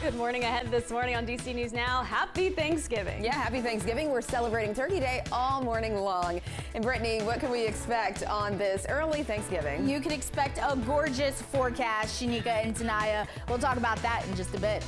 Good morning ahead this morning on DC News Now. Happy Thanksgiving. Yeah, happy Thanksgiving. We're celebrating Turkey Day all morning long. And Brittany, what can we expect on this early Thanksgiving? You can expect a gorgeous forecast, Shanika and Tanaya. We'll talk about that in just a bit.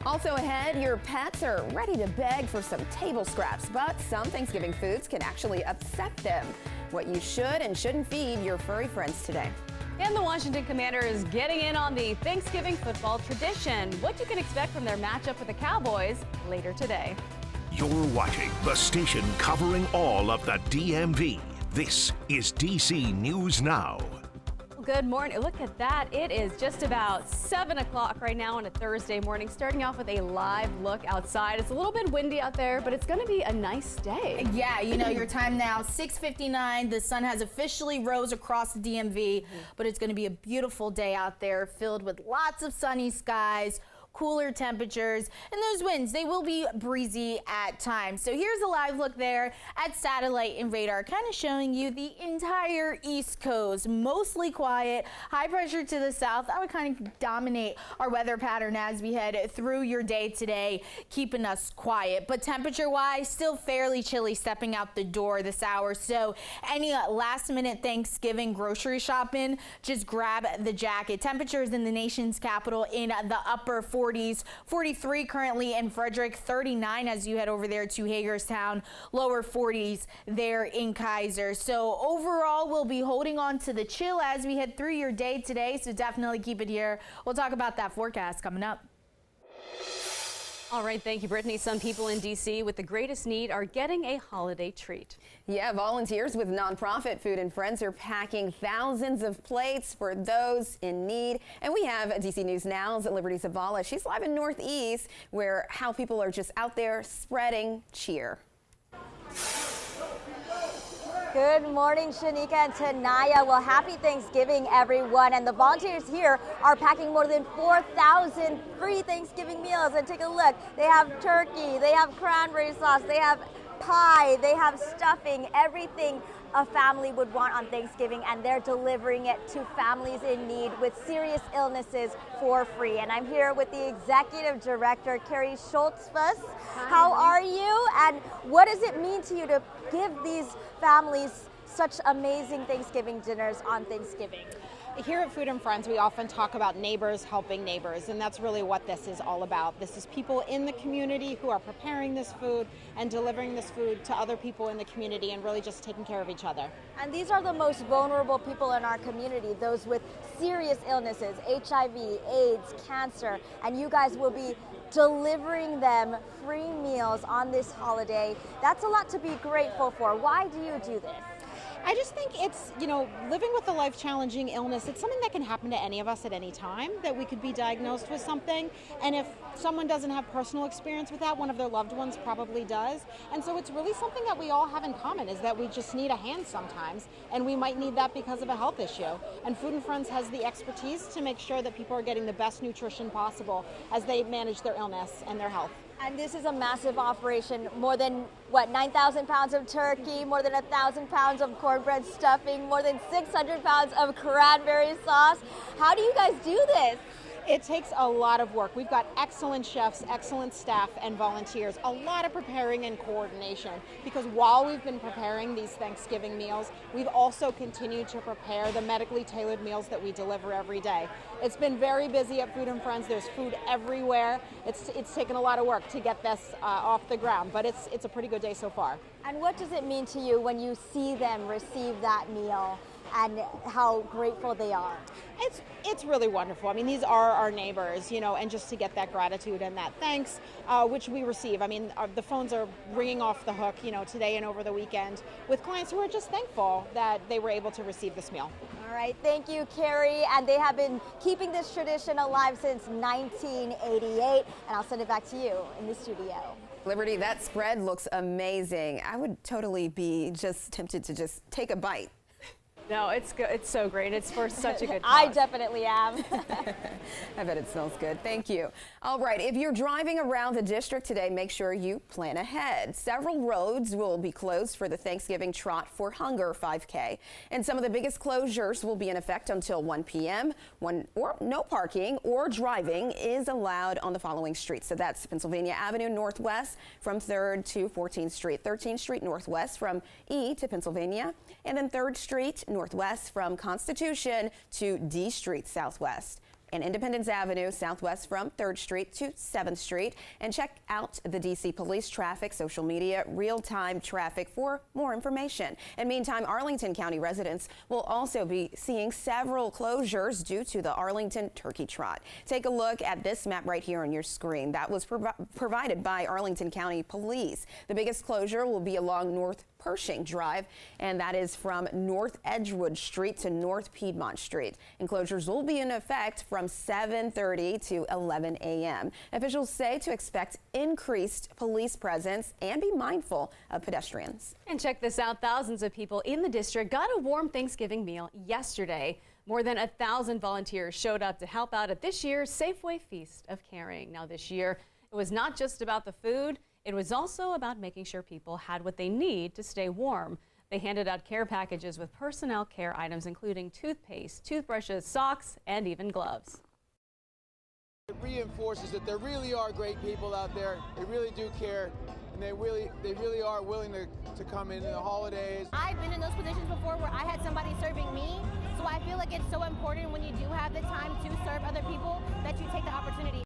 Also ahead, your pets are ready to beg for some table scraps, but some Thanksgiving foods can actually upset them. What you should and shouldn't feed your furry friends today. And the Washington Commanders getting in on the Thanksgiving football tradition. What you can expect from their matchup with the Cowboys later today. You're watching the station covering all of the DMV. This is DC News Now. Good morning. Look at that. It is just about 7 o'clock right now on a Thursday morning, starting off with a live look outside. It's a little bit windy out there, but it's going to be a nice day. Yeah, you know, your time now, 6:59. The sun has officially rose across the DMV, but it's going to be a beautiful day out there filled with lots of sunny skies, cooler temperatures, and those winds, they will be breezy at times. So here's a live look there at satellite and radar, kind of showing you the entire East Coast, mostly quiet, high pressure to the south. That would kind of dominate our weather pattern as we head through your day today, keeping us quiet. But temperature-wise, still fairly chilly stepping out the door this hour. So any last-minute Thanksgiving grocery shopping, just grab the jacket. Temperatures in the nation's capital in the upper 40s, 43 currently in Frederick, 39 as you head over there to Hagerstown, lower 40s there in Kaiser. So overall, we'll be holding on to the chill as we head through your day today, so definitely keep it here. We'll talk about that forecast coming up. All right, thank you, Brittany. Some people in D.C. with the greatest need are getting a holiday treat. Yeah, volunteers with nonprofit Food and Friends are packing thousands of plates for those in need. And we have DC News Now's Liberty Zavala. She's live in Northeast, where how people are just out there spreading cheer. Good morning, Shanika and Tanaya. Well, happy Thanksgiving, everyone. And the volunteers here are packing more than 4,000 free Thanksgiving meals. And take a look. They have turkey, they have cranberry sauce, they have pie, they have stuffing, everything a family would want on Thanksgiving, and they're delivering it to families in need with serious illnesses for free. And I'm here with the Executive Director, Carrie Schultzfuss. How are you? And what does it mean to you to give these families such amazing Thanksgiving dinners on Thanksgiving? Here at Food and Friends, we often talk about neighbors helping neighbors, and that's really what this is all about. This is people in the community who are preparing this food and delivering this food to other people in the community and really just taking care of each other. And these are the most vulnerable people in our community, those with serious illnesses, HIV, AIDS, cancer, and you guys will be delivering them free meals on this holiday. That's a lot to be grateful for. Why do you do this? I just think it's, you know, living with a life-challenging illness, it's something that can happen to any of us at any time, that we could be diagnosed with something. And if someone doesn't have personal experience with that, one of their loved ones probably does. And so it's really something that we all have in common, is that we just need a hand sometimes, and we might need that because of a health issue. And Food and Friends has the expertise to make sure that people are getting the best nutrition possible as they manage their illness and their health. And this is a massive operation. More than, 9,000 pounds of turkey, more than 1,000 pounds of cornbread stuffing, more than 600 pounds of cranberry sauce. How do you guys do this? It takes a lot of work. We've got excellent chefs, excellent staff, and volunteers. A lot of preparing and coordination, because while we've been preparing these Thanksgiving meals, we've also continued to prepare the medically tailored meals that we deliver every day. It's been very busy at Food and Friends. There's food everywhere. It's taken a lot of work to get this off the ground, but it's a pretty good day so far. And what does it mean to you when you see them receive that meal and how grateful they are? It's really wonderful. I mean, these are our neighbors, you know, and just to get that gratitude and that thanks, which we receive. I mean, the phones are ringing off the hook, you know, today and over the weekend with clients who are just thankful that they were able to receive this meal. All right, thank you, Carrie. And they have been keeping this tradition alive since 1988. And I'll send it back to you in the studio. Liberty, that spread looks amazing. I would totally be just tempted to just take a bite. No, it's good. It's so great. It's for such a good cause. I definitely am. I bet it smells good. Thank you. All right, if you're driving around the district today, make sure you plan ahead. Several roads will be closed for the Thanksgiving Trot for Hunger 5K. And some of the biggest closures will be in effect until 1 p.m. No parking or driving is allowed on the following streets. So that's Pennsylvania Avenue Northwest from 3rd to 14th Street, 13th Street Northwest from E to Pennsylvania, and then 3rd Street Northwest from Constitution to D Street Southwest, and Independence Avenue Southwest from 3rd Street to 7th Street. And check out the DC Police Traffic social media real-time traffic for more information. And meantime, Arlington County residents will also be seeing several closures due to the Arlington Turkey Trot. Take a look at this map right here on your screen. That was provided by Arlington County Police. The biggest closure will be along North Pershing Drive, and that is from North Edgewood Street to North Piedmont Street. Enclosures will be in effect from 7:30 to 11 a.m. Officials say to expect increased police presence and be mindful of pedestrians. And check this out. Thousands of people in the district got a warm Thanksgiving meal yesterday. More than 1,000 volunteers showed up to help out at this year's Safeway Feast of Caring. Now this year, it was not just about the food. It was also about making sure people had what they need to stay warm. They handed out care packages with personnel care items, including toothpaste, toothbrushes, socks, and even gloves. It reinforces that there really are great people out there. They really do care, and they really are willing to come in the holidays. I've been in those positions before where I had somebody serving me, so I feel like it's so important when you do have the time to serve other people that you take the opportunity.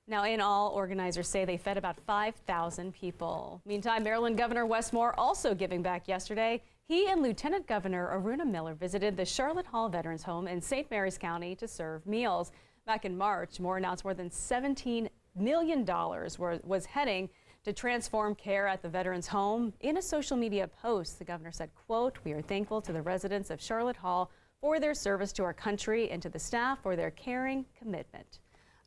Now, in all, organizers say they fed about 5,000 people. Meantime, Maryland Governor Westmore also giving back yesterday. He and Lieutenant Governor Aruna Miller visited the Charlotte Hall Veterans Home in St. Mary's County to serve meals. Back in March, Moore announced more than $17 million was heading to transform care at the Veterans Home. In a social media post, the governor said, quote, "We are thankful to the residents of Charlotte Hall for their service to our country and to the staff for their caring commitment."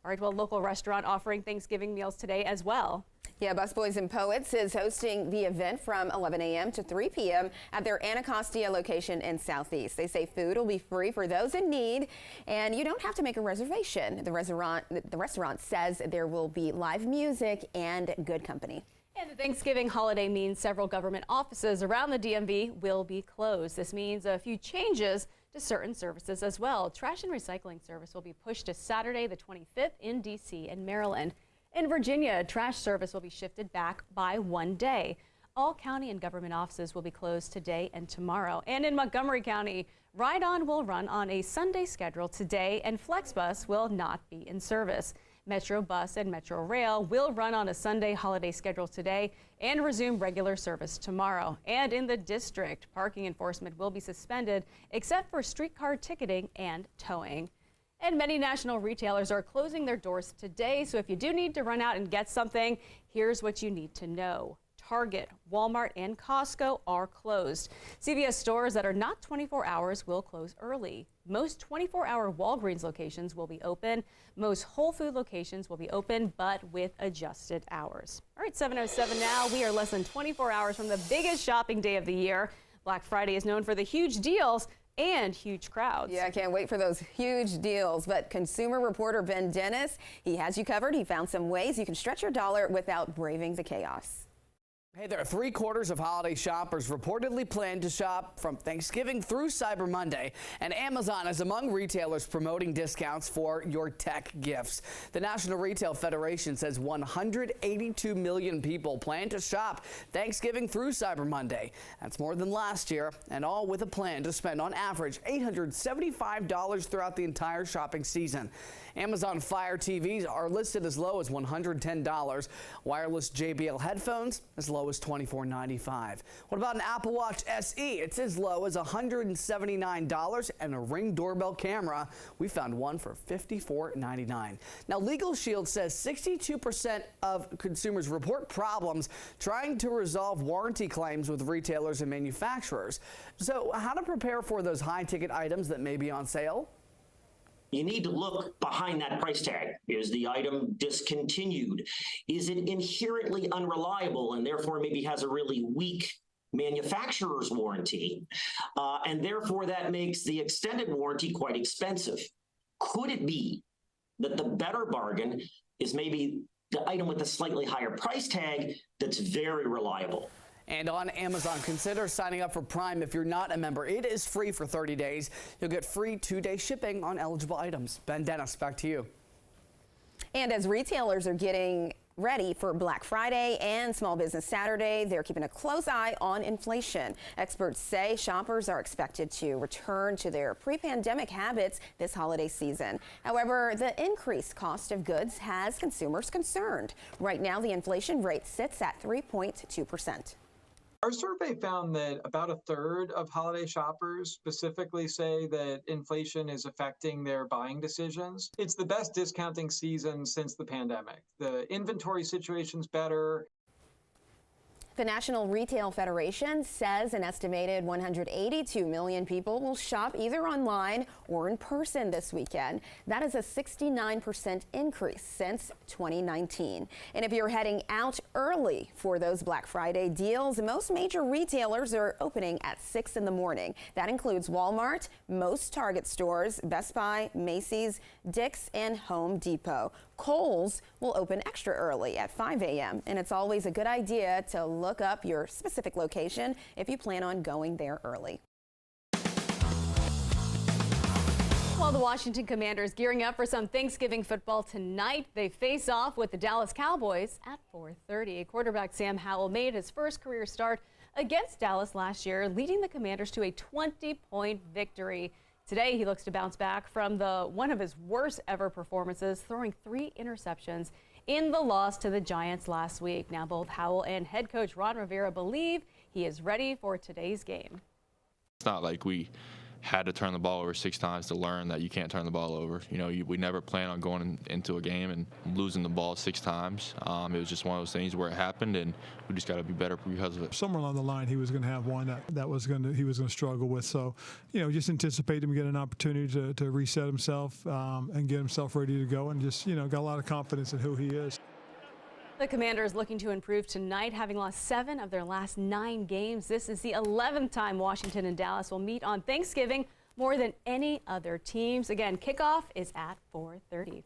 All right, well, local restaurant offering Thanksgiving meals today as well. Yeah, Busboys and Poets is hosting the event from 11 a.m. to 3 p.m. at their Anacostia location in Southeast. They say food will be free for those in need, and you don't have to make a reservation. The restaurant says there will be live music and good company. And the Thanksgiving holiday means several government offices around the DMV will be closed. This means a few changes to certain services as well. Trash and recycling service will be pushed to Saturday the 25th in D.C. and Maryland. In Virginia, trash service will be shifted back by 1 day. All county and government offices will be closed today and tomorrow. And in Montgomery County, Ride On will run on a Sunday schedule today, and FlexBus will not be in service. Metro Bus and Metro Rail will run on a Sunday holiday schedule today and resume regular service tomorrow. And in the district, parking enforcement will be suspended except for streetcar ticketing and towing. And many national retailers are closing their doors today, so if you do need to run out and get something, here's what you need to know. Target, Walmart, and Costco are closed. CVS stores that are not 24 hours will close early. Most 24-hour Walgreens locations will be open. Most Whole Food locations will be open, but with adjusted hours. All right, 7:07 now. We are less than 24 hours from the biggest shopping day of the year. Black Friday is known for the huge deals and huge crowds. Yeah, I can't wait for those huge deals. But consumer reporter Ben Dennis, he has you covered. He found some ways you can stretch your dollar without braving the chaos. Hey, there are 3/4 of holiday shoppers reportedly plan to shop from Thanksgiving through Cyber Monday, and Amazon is among retailers promoting discounts for your tech gifts. The National Retail Federation says 182 million people plan to shop Thanksgiving through Cyber Monday. That's more than last year, and all with a plan to spend on average $875 throughout the entire shopping season. Amazon Fire TVs are listed as low as $110. Wireless JBL headphones as low as $24.95. What about an Apple Watch SE? It's as low as $179, and a Ring doorbell camera, we found one for $54.99. Now, Legal Shield says 62% of consumers report problems trying to resolve warranty claims with retailers and manufacturers. So how to prepare for those high-ticket items that may be on sale? You need to look behind that price tag. Is the item discontinued? Is it inherently unreliable and therefore maybe has a really weak manufacturer's warranty? And therefore that makes the extended warranty quite expensive. Could it be that the better bargain is maybe the item with a slightly higher price tag that's very reliable. And on Amazon, consider signing up for Prime if you're not a member. It is free for 30 days. You'll get free 2-day shipping on eligible items. Ben Dennis, back to you. And as retailers are getting ready for Black Friday and Small Business Saturday, they're keeping a close eye on inflation. Experts say shoppers are expected to return to their pre-pandemic habits this holiday season. However, the increased cost of goods has consumers concerned. Right now, the inflation rate sits at 3.2%. Our survey found that about a third of holiday shoppers specifically say that inflation is affecting their buying decisions. It's the best discounting season since the pandemic. The inventory situation's better. The National Retail Federation says an estimated 182 million people will shop either online or in person this weekend. That is a 69% increase since 2019. And if you're heading out early for those Black Friday deals, most major retailers are opening at 6 in the morning. That includes Walmart, most Target stores, Best Buy, Macy's, Dick's, and Home Depot. Kohl's will open extra early at 5 a.m. and it's always a good idea to look up your specific location if you plan on going there early. While the Washington Commanders gearing up for some Thanksgiving football tonight, they face off with the Dallas Cowboys at 4:30. Quarterback Sam Howell made his first career start against Dallas last year, leading the Commanders to a 20-point victory. Today, he looks to bounce back from one of his worst ever performances, throwing 3 interceptions in the loss to the Giants last week. Now, both Howell and head coach Ron Rivera believe he is ready for today's game. It's not like we had to turn the ball over 6 times to learn that you can't turn the ball over. You know, we never plan on going into a game and losing the ball 6 times. It was just one of those things where it happened, and we just got to be better because of it. Somewhere along the line, he was going to have one that he was going to struggle with. So, you know, just anticipate him getting an opportunity to reset himself and get himself ready to go, and just, you know, got a lot of confidence in who he is. The Commanders looking to improve tonight, having lost 7 of their last 9 games. This is the 11th time Washington and Dallas will meet on Thanksgiving, more than any other teams. Again, kickoff is at 4:30.